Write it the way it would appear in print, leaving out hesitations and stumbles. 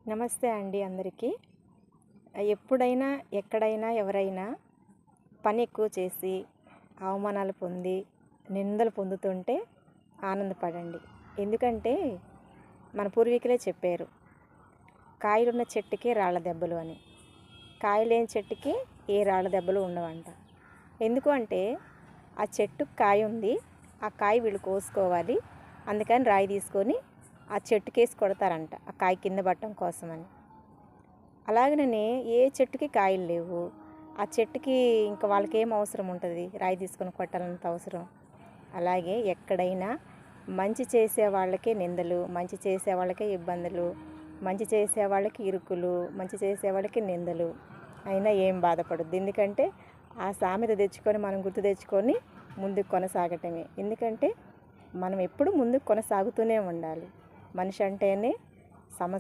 నమస్తే అండి అందరికీ. ఎప్పుడైనా, ఎక్కడైనా, ఎవరైనా పని ఎక్కువ చేసి, అవమానాలు పొంది, నిందలు పొందుతుంటే ఆనందపడండి. ఎందుకంటే మన పూర్వీకులే చెప్పారు, కాయలున్న చెట్టుకే రాళ్ళ దెబ్బలు అని. కాయలేని చెట్టుకి ఏ రాళ్ళ దెబ్బలు ఉండవంట. ఎందుకు అంటే ఆ చెట్టుకు కాయ ఉంది, ఆ కాయ వీళ్ళు కోసుకోవాలి, అందుకని రాయి తీసుకొని ఆ చెట్టుకేసి కొడతారంట, ఆ కాయ కింద పడటం కోసమని. అలాగనే ఏ చెట్టుకి కాయలు లేవు, ఆ చెట్టుకి ఇంకా వాళ్ళకి ఏం అవసరం ఉంటుంది రాయి తీసుకొని కొట్టాలంత అవసరం. అలాగే ఎక్కడైనా మంచి చేసే వాళ్ళకే నిందలు, మంచి చేసే వాళ్ళకే ఇబ్బందులు, మంచి చేసే వాళ్ళకి ఇరుకులు, మంచి చేసే వాళ్ళకి నిందలు. అయినా ఏం బాధపడద్దు, ఎందుకంటే ఆ సామెత తెచ్చుకొని మనం గుర్తు తెచ్చుకొని ముందుకు కొనసాగటమే. ఎందుకంటే మనం ఎప్పుడు ముందుకు కొనసాగుతూనే ఉండాలి. మనిషి అంటేనే సమస్య.